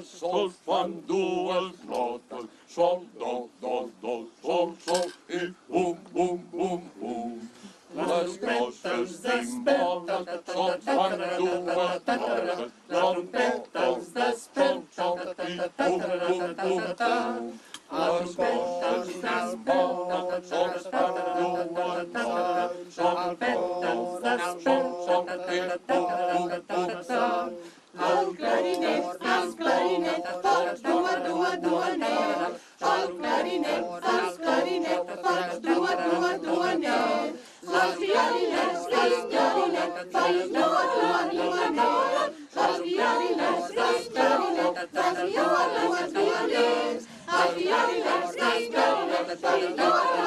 sol fan dues notes, sol, do, sol, i bum, bum, bum, bum. Les grosses cimboles sol fan dues notes, trompetes desperten i bum, bum, bum, bum. Les grosses cimboles sol fan dues notes, trompetes desperten i bum, bum, bum, bum. El clarinet, focs, dua, net. El clarinet, focs, dua, net. Les clarinets, focs, dua, net. Els clarinets, focs, dua, net. Els clarinets, focs, dua, net.